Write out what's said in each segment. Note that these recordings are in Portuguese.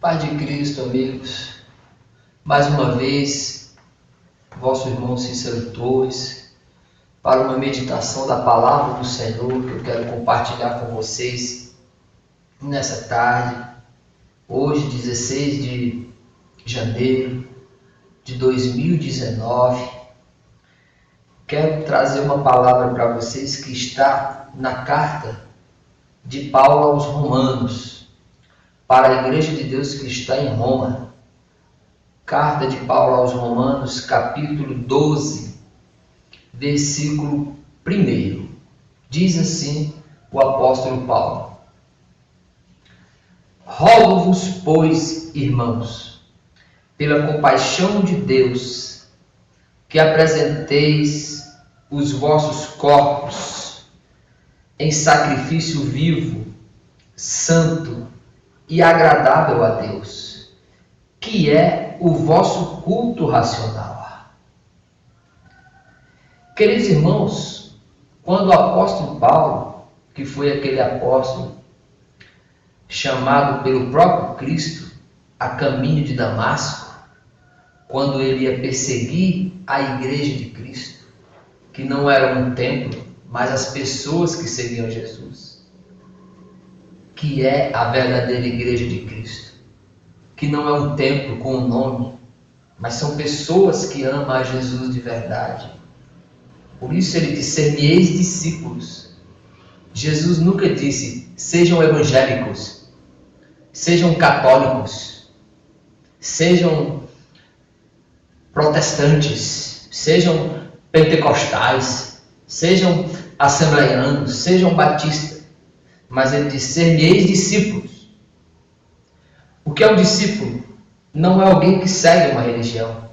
Paz de Cristo, amigos. Mais uma vez, vosso irmão Cícero Torres, para uma meditação da Palavra do Senhor, que eu quero compartilhar com vocês nessa tarde, hoje, 16 de janeiro de 2019. Quero trazer uma palavra para vocês que está na carta de Paulo aos Romanos, para a Igreja de Deus que está em Roma. Carta de Paulo aos Romanos, capítulo 12, versículo 1. Diz assim o apóstolo Paulo: Rogo-vos, pois, irmãos, pela compaixão de Deus, que apresenteis os vossos corpos em sacrifício vivo, santo e agradável a Deus, que é o vosso culto racional. Queridos irmãos, quando o apóstolo Paulo, que foi aquele apóstolo chamado pelo próprio Cristo a caminho de Damasco, quando ele ia perseguir a igreja de Cristo, que não era um templo, mas as pessoas que seguiam Jesus, que é a verdadeira igreja de Cristo, que não é um templo com um nome, mas são pessoas que amam a Jesus de verdade. Por isso ele disse: ser-me-eis discípulos. Jesus nunca disse: sejam evangélicos, sejam católicos, sejam protestantes, sejam pentecostais, sejam assembleianos, sejam batistas. Mas ele diz: ser-me-eis discípulos. O que é um discípulo? Não é alguém que segue uma religião.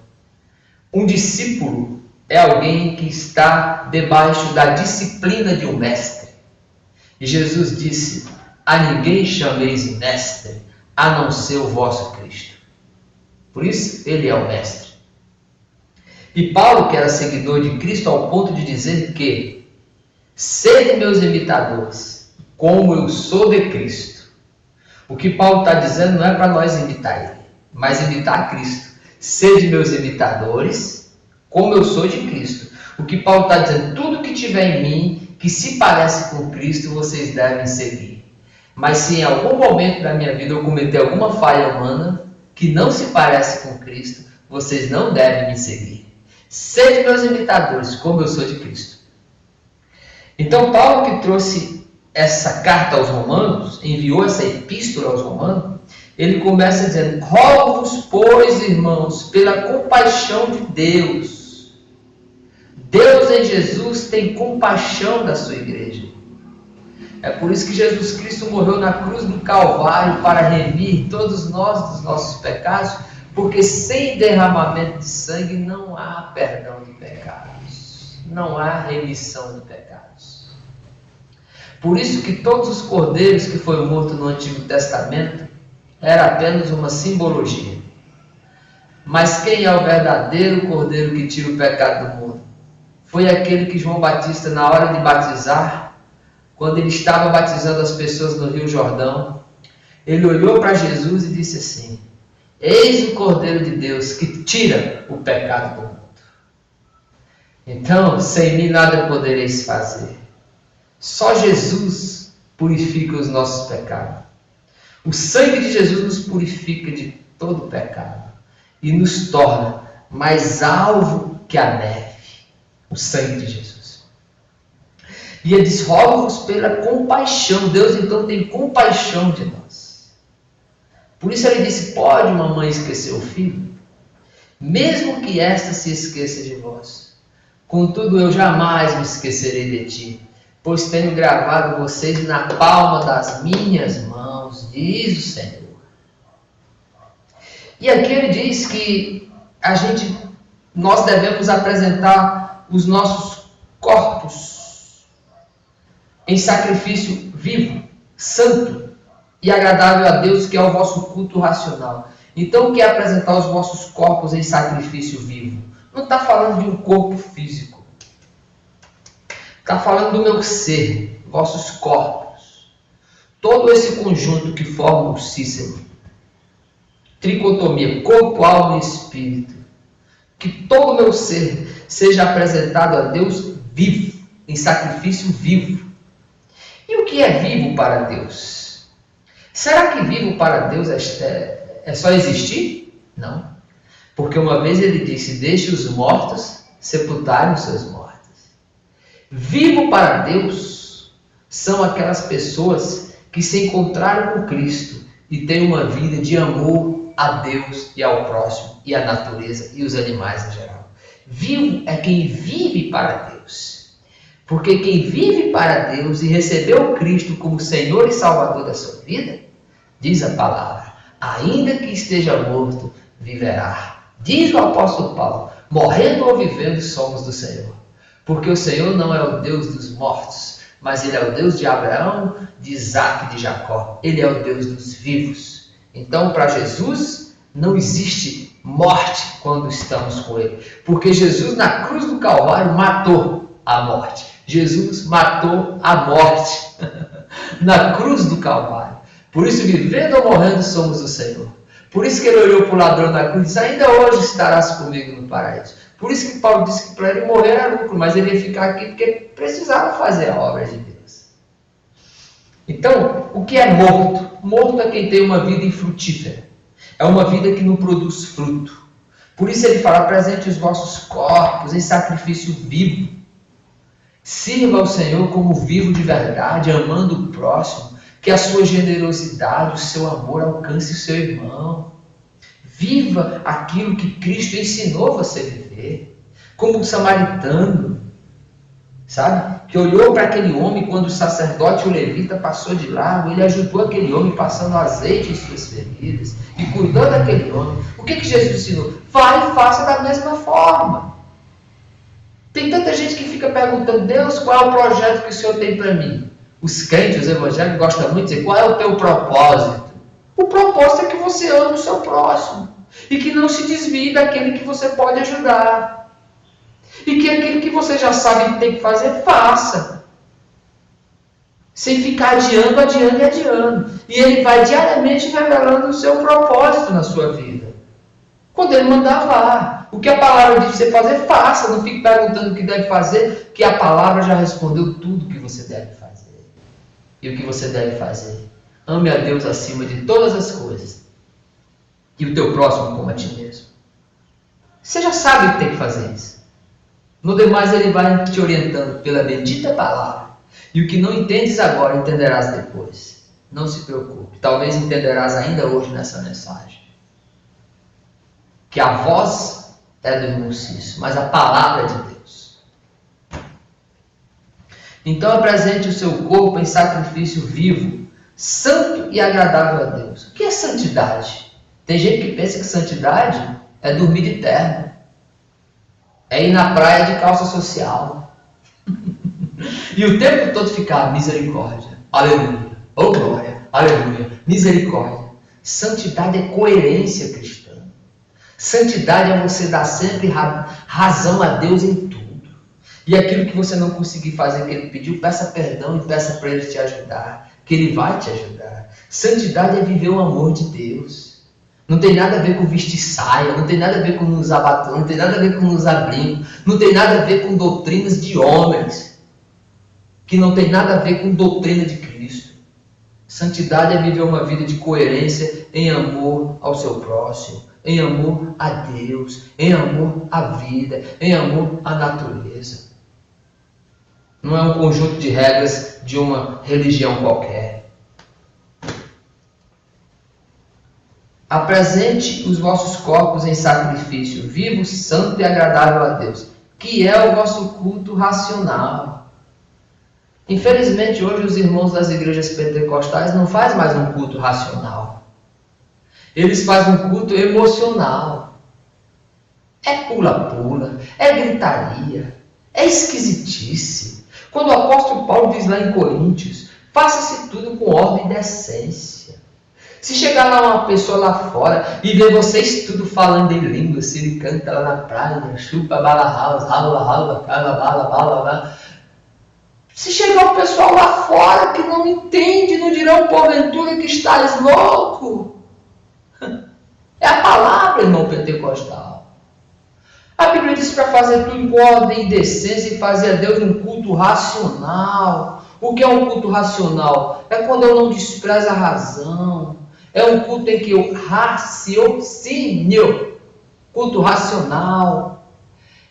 Um discípulo é alguém que está debaixo da disciplina de um mestre. E Jesus disse: a ninguém chameis mestre, a não ser o vosso Cristo. Por isso, ele é o mestre. E Paulo, que era seguidor de Cristo, ao ponto de dizer que: sede meus imitadores, como eu sou de Cristo. O que Paulo está dizendo não é para nós imitar ele, mas imitar Cristo. Sede meus imitadores, como eu sou de Cristo. O que Paulo está dizendo: tudo que tiver em mim, que se parece com Cristo, vocês devem seguir. Mas se em algum momento da minha vida eu cometer alguma falha humana, que não se parece com Cristo, vocês não devem me seguir. Sede meus imitadores, como eu sou de Cristo. Então Paulo, que trouxe essa carta aos Romanos, enviou essa epístola aos Romanos, ele começa dizendo: rogo-vos, pois, irmãos, pela compaixão de Deus. Deus em Jesus tem compaixão da sua igreja. É por isso que Jesus Cristo morreu na cruz do Calvário, para remir todos nós dos nossos pecados, porque sem derramamento de sangue não há perdão de pecados, não há remissão de pecados. Por isso que todos os cordeiros que foram mortos no Antigo Testamento era apenas uma simbologia. Mas quem é o verdadeiro cordeiro que tira o pecado do mundo? Foi aquele que João Batista, na hora de batizar, quando ele estava batizando as pessoas no Rio Jordão, ele olhou para Jesus e disse assim: eis o Cordeiro de Deus que tira o pecado do mundo. Então, sem mim nada podereis fazer. Só Jesus purifica os nossos pecados. O sangue de Jesus nos purifica de todo pecado e nos torna mais alvo que a neve. O sangue de Jesus. E ele diz: rogo-vos pela compaixão. Deus então tem compaixão de nós. Por isso ele disse: pode uma mãe esquecer o filho, mesmo que esta se esqueça de vós. Contudo, eu jamais me esquecerei de ti, pois tenho gravado vocês na palma das minhas mãos, diz o Senhor. E aqui ele diz que nós devemos apresentar os nossos corpos em sacrifício vivo, santo e agradável a Deus, que é o vosso culto racional. Então, o que é apresentar os vossos corpos em sacrifício vivo? Não está falando de um corpo físico. Está falando do meu ser, vossos corpos. Todo esse conjunto que forma o Cícero. tricotomia, corpo, alma e espírito. Que todo o meu ser seja apresentado a Deus vivo, em sacrifício vivo. E o que é vivo para Deus? Será que vivo para Deus é só existir? Não. Porque uma vez ele disse, deixe os mortos sepultarem os seus mortos. Vivo para Deus são aquelas pessoas que se encontraram com Cristo e têm uma vida de amor a Deus e ao próximo, e à natureza e os animais em geral. Vivo é quem vive para Deus. Porque quem vive para Deus e recebeu Cristo como Senhor e Salvador da sua vida, diz a palavra, ainda que esteja morto, viverá. Diz o apóstolo Paulo, morrendo ou vivendo somos do Senhor. Porque o Senhor não é o Deus dos mortos, mas Ele é o Deus de Abraão, de Isaac e de Jacó. Ele é o Deus dos vivos. Então, para Jesus, não existe morte quando estamos com Ele. Porque Jesus, na cruz do Calvário, matou a morte. Jesus matou a morte na cruz do Calvário. Por isso, vivendo ou morrendo, somos do Senhor. Por isso que ele olhou para o ladrão da cruz e disse, ainda hoje estarás comigo no paraíso. Por isso que Paulo disse que para ele morrer era lucro, mas ele ia ficar aqui porque precisava fazer a obra de Deus. Então, o que é morto? Morto é quem tem uma vida infrutífera. É uma vida que não produz fruto. Por isso ele fala, apresente os vossos corpos em sacrifício vivo. Sirva ao Senhor como vivo de verdade, amando o próximo, que a sua generosidade, o seu amor alcance o seu irmão. Viva aquilo que Cristo ensinou você a viver. Como um samaritano, sabe? Que olhou para aquele homem quando o sacerdote, o levita, passou de largo. Ele ajudou aquele homem passando azeite em suas feridas e cuidou daquele homem. O que Jesus ensinou? Vai e faça da mesma forma. Tem tanta gente que fica perguntando, Deus, qual é o projeto que o Senhor tem para mim? Os crentes, os evangélicos gostam muito de dizer, qual é o teu propósito? O propósito é que você ame o seu próximo e que não se desvie daquele que você pode ajudar. E que aquilo que você já sabe que tem que fazer, faça. Sem ficar adiando. E ele vai diariamente revelando o seu propósito na sua vida. Quando ele mandar, vá. O que a palavra diz você fazer, faça. Não fique perguntando o que deve fazer, que a palavra já respondeu tudo o que você deve fazer. E o que você deve fazer? Ame a Deus acima de todas as coisas. E o teu próximo como a ti mesmo. Você já sabe o que tem que fazer isso. No demais ele vai te orientando pela bendita palavra. E o que não entendes agora, entenderás depois. Não se preocupe. Talvez entenderás ainda hoje nessa mensagem. Que a voz é do irmão Cício, mas a palavra é de Deus. Então apresente o seu corpo em sacrifício vivo, santo e agradável a Deus. O que é santidade? Tem gente que pensa que santidade é dormir de terno. É ir na praia de calça social. E o tempo todo ficar misericórdia, aleluia, oh glória, aleluia, misericórdia. Santidade é coerência cristã. Santidade é você dar sempre razão a Deus em tudo. E aquilo que você não conseguir fazer que Ele pediu, peça perdão e peça para Ele te ajudar, que Ele vai te ajudar. Santidade é viver o amor de Deus. Não tem nada a ver com vestir saia, não tem nada a ver com usar batom, não tem nada a ver com usar brinco, não tem nada a ver com doutrinas de homens, que não tem nada a ver com doutrina de Cristo. Santidade é viver uma vida de coerência em amor ao seu próximo, em amor a Deus, em amor à vida, em amor à natureza. Não é um conjunto de regras de uma religião qualquer. Apresente os vossos corpos em sacrifício vivo, santo e agradável a Deus, que é o vosso culto racional. Infelizmente, hoje os irmãos das igrejas pentecostais não fazem mais um culto racional. Eles fazem um culto emocional. É pula-pula, é gritaria, é esquisitice. Quando o apóstolo Paulo diz lá em Coríntios, faça-se tudo com ordem e decência. Se chegar lá uma pessoa lá fora e ver vocês tudo falando em língua, se ele canta lá na praia, chupa, bala, house, rala, bala, bala. Se chegar o pessoal lá fora que não entende, não dirão porventura que estás louco. palavra, irmão pentecostal. A Bíblia diz para fazer tudo com ordem e decência e fazer a Deus um culto racional. O que é um culto racional? É quando eu não desprezo a razão. É um culto em que eu raciocínio. Culto racional.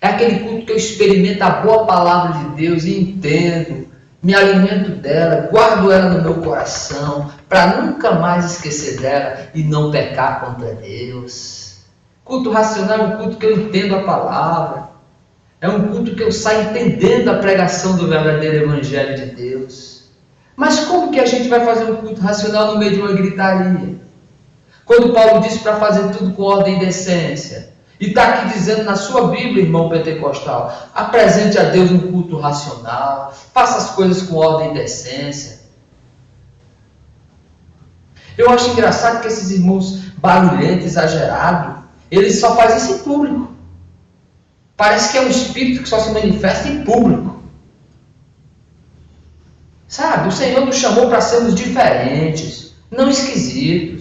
É aquele culto que eu experimento a boa palavra de Deus e entendo, me alimento dela, guardo ela no meu coração, para nunca mais esquecer dela e não pecar contra Deus. Culto racional é um culto que eu entendo a palavra. É um culto que eu saio entendendo a pregação do verdadeiro Evangelho de Deus. Mas como que a gente vai fazer um culto racional no meio de uma gritaria? Quando Paulo diz para fazer tudo com ordem e decência. E está aqui dizendo na sua Bíblia, irmão pentecostal, apresente a Deus um culto racional, faça as coisas com ordem e decência. Eu acho engraçado que esses irmãos barulhentos, exagerados, eles só fazem isso em público. Parece que é um espírito que só se manifesta em público. Sabe, o Senhor nos chamou para sermos diferentes, não esquisitos.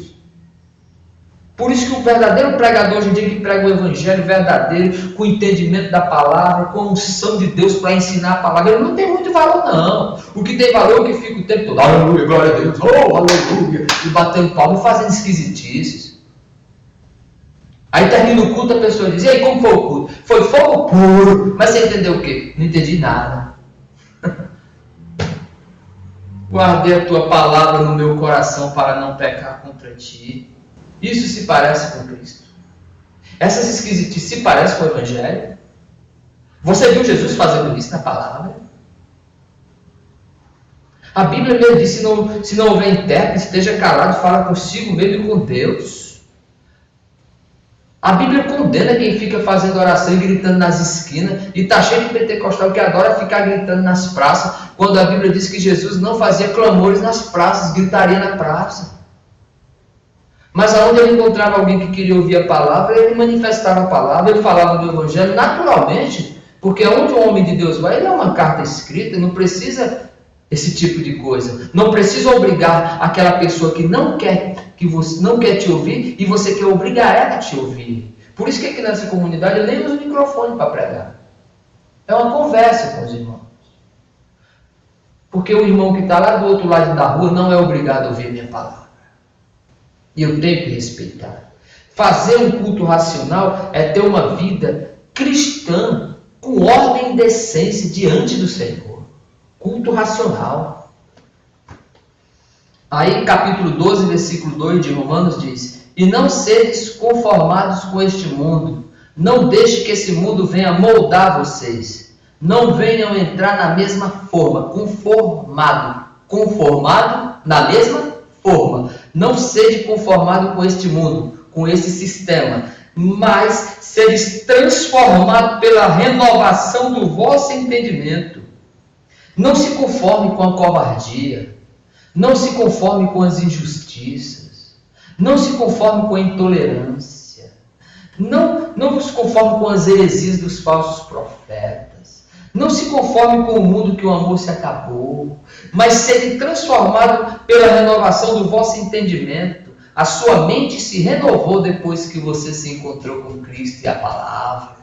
Por isso que o verdadeiro pregador hoje em dia que prega o Evangelho verdadeiro, com entendimento da palavra, com a unção de Deus para ensinar a palavra, ele não tem muito valor não. O que tem valor é o que fica o tempo todo, aleluia, glória a Deus, oh, aleluia, e batendo palma e fazendo esquisitices. Aí termina o culto, a pessoa diz, e aí como foi o culto? Foi fogo puro, mas você entendeu o quê? Não entendi nada. Guardei a tua palavra no meu coração para não pecar contra ti. Isso se parece com Cristo? Essas esquisitices se parecem com o Evangelho? Você viu Jesus fazendo isso na palavra? A Bíblia mesmo diz, se não houver intérprete, esteja calado e fala consigo mesmo e com Deus. A Bíblia condena quem fica fazendo oração e gritando nas esquinas, e está cheio de pentecostal que adora ficar gritando nas praças, quando a Bíblia diz que Jesus não fazia clamores nas praças, gritaria na praça. Mas aonde ele encontrava alguém que queria ouvir a palavra, ele manifestava a palavra, ele falava do Evangelho naturalmente, porque onde o homem de Deus vai, ele é uma carta escrita, não precisa esse tipo de coisa. Não precisa obrigar aquela pessoa que não quer te ouvir e você quer obrigar ela a te ouvir. Por isso que aqui nessa comunidade eu nem uso o microfone para pregar. É uma conversa com os irmãos. Porque o irmão que está lá do outro lado da rua não é obrigado a ouvir a minha palavra. E eu tenho que respeitar. Fazer um culto racional é ter uma vida cristã com ordem e decência diante do Senhor. Culto racional. Aí capítulo 12, versículo 2 de Romanos diz, e não sedes conformados com este mundo, não deixe que esse mundo venha moldar vocês, não venham entrar na mesma forma, conformado na mesma forma. Não sede conformado com este mundo, com esse sistema, mas seres transformado pela renovação do vosso entendimento. Não se conforme com a covardia, não se conforme com as injustiças, não se conforme com a intolerância, não se conforme com as heresias dos falsos profetas, não se conforme com o mundo que o amor se acabou, mas seja transformado pela renovação do vosso entendimento. A sua mente se renovou depois que você se encontrou com Cristo e a palavra,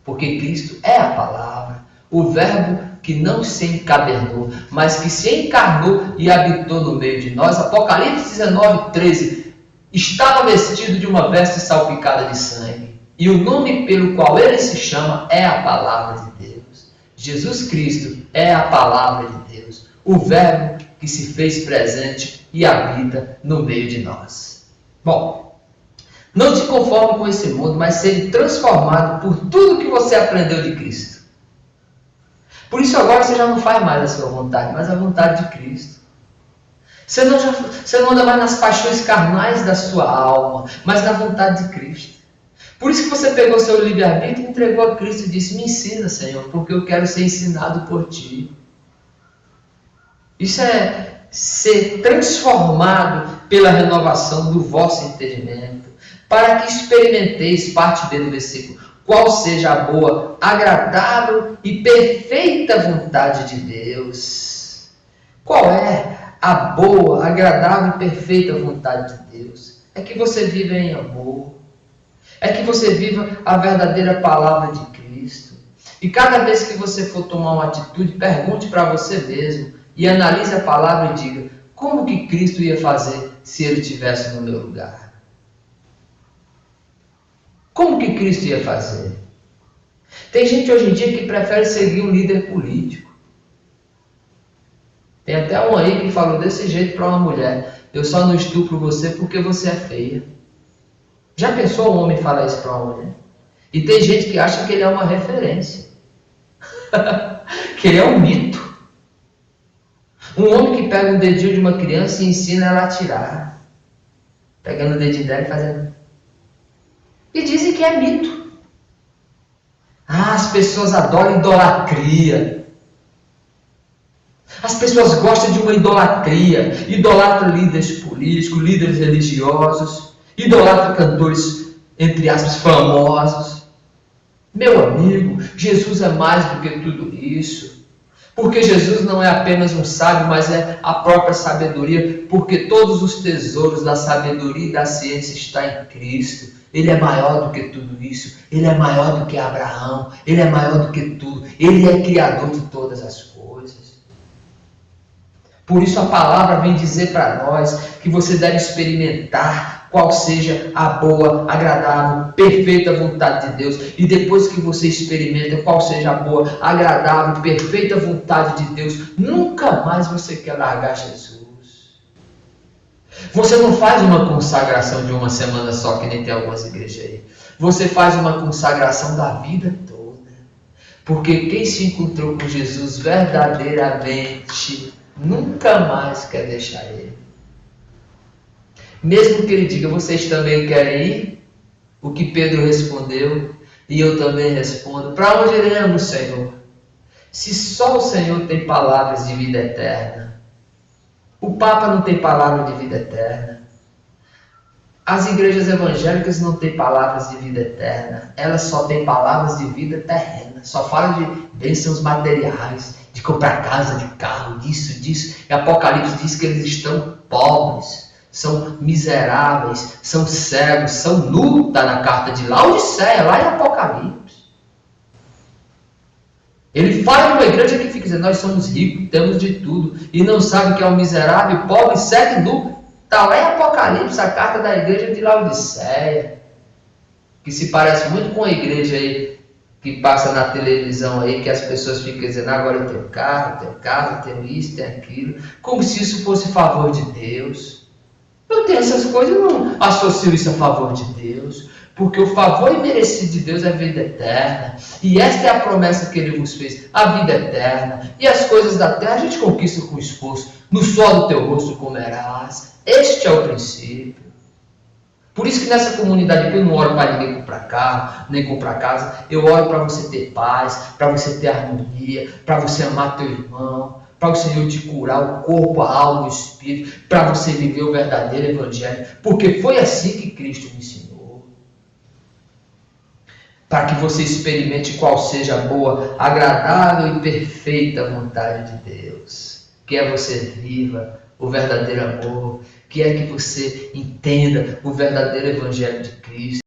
porque Cristo é a palavra, o verbo que não se encadernou, mas que se encarnou e habitou no meio de nós. Apocalipse 19, 13, estava vestido de uma veste salpicada de sangue, e o nome pelo qual ele se chama é a palavra de Deus. Jesus Cristo é a palavra de Deus, o verbo que se fez presente e habita no meio de nós. Bom, não te conforme com esse mundo, mas seja transformado por tudo que você aprendeu de Cristo. Por isso agora você já não faz mais a sua vontade, mas a vontade de Cristo. Você não anda mais nas paixões carnais da sua alma, mas na vontade de Cristo. Por isso que você pegou seu livre-arbítrio e entregou a Cristo e disse, me ensina, Senhor, porque eu quero ser ensinado por Ti. Isso é ser transformado pela renovação do vosso entendimento, para que experimenteis, parte B do versículo, qual seja a boa, agradável e perfeita vontade de Deus. Qual é a boa, agradável e perfeita vontade de Deus? É que você viva em amor, É que você viva a verdadeira palavra de Cristo. E cada vez que você for tomar uma atitude, pergunte para você mesmo e analise a palavra e diga: como que Cristo ia fazer se ele estivesse no meu lugar? Como que Cristo ia fazer? Tem gente hoje em dia que prefere seguir um líder político. Tem até um aí que falou desse jeito para uma mulher: eu só não estupro você porque você é feia. Já pensou um homem falar isso para uma mulher? E tem gente que acha que ele é uma referência. Que ele é um mito. Um homem que pega o dedinho de uma criança e ensina ela a tirar. Pegando o dedinho dela e fazendo. E dizem que é mito. Ah, as pessoas adoram idolatria. As pessoas gostam de uma idolatria. Idolatram líderes políticos, líderes religiosos. Idolatram cantores, entre aspas, famosos. Meu amigo, Jesus é mais do que tudo isso. Porque Jesus não é apenas um sábio, mas é a própria sabedoria. Porque todos os tesouros da sabedoria e da ciência estão em Cristo. Ele é maior do que tudo isso. Ele é maior do que Abraão. Ele é maior do que tudo. Ele é criador de todas as coisas. Por isso a palavra vem dizer para nós que você deve experimentar qual seja a boa, agradável, perfeita vontade de Deus. E depois que você experimenta qual seja a boa, agradável, perfeita vontade de Deus, nunca mais você quer largar Jesus. Você não faz uma consagração de uma semana só, que nem tem algumas igrejas aí. Você faz uma consagração da vida toda. Porque quem se encontrou com Jesus verdadeiramente nunca mais quer deixar ele. Mesmo que ele diga: vocês também querem ir? O que Pedro respondeu, e eu também respondo: para onde iremos, Senhor? Se só o Senhor tem palavras de vida eterna. O Papa não tem palavra de vida eterna. As igrejas evangélicas não têm palavras de vida eterna. Elas só têm palavras de vida terrena. Só falam de bênçãos materiais, de comprar casa, de carro, disso. E Apocalipse diz que eles estão pobres, são miseráveis, são cegos, são nus, está na carta de Laodiceia, lá em Apocalipse. Ele fala de uma igreja que fica dizendo: nós somos ricos, temos de tudo, e não sabe que é um miserável, pobre, cego e nu. Está lá em Apocalipse, a carta da igreja de Laodiceia, que se parece muito com a igreja aí que passa na televisão aí, que as pessoas ficam dizendo: agora eu tenho carro, tenho casa, tenho isso, tenho aquilo, como se isso fosse favor de Deus. Eu tenho essas coisas, eu não associo isso a favor de Deus, porque o favor imerecido de Deus é a vida eterna, e esta é a promessa que Ele nos fez, a vida eterna, e as coisas da terra a gente conquista com esforço. No suor do teu rosto comerás. Este é o princípio. Por isso que nessa comunidade aqui eu não oro para ninguém comprar carro, nem comprar casa. Eu oro para você ter paz, para você ter harmonia, para você amar teu irmão, para o Senhor te curar o corpo, a alma, o espírito, para você viver o verdadeiro evangelho, porque foi assim que Cristo me ensinou. Para que você experimente qual seja a boa, agradável e perfeita vontade de Deus. Que é você viva o verdadeiro amor, que é que você entenda o verdadeiro evangelho de Cristo.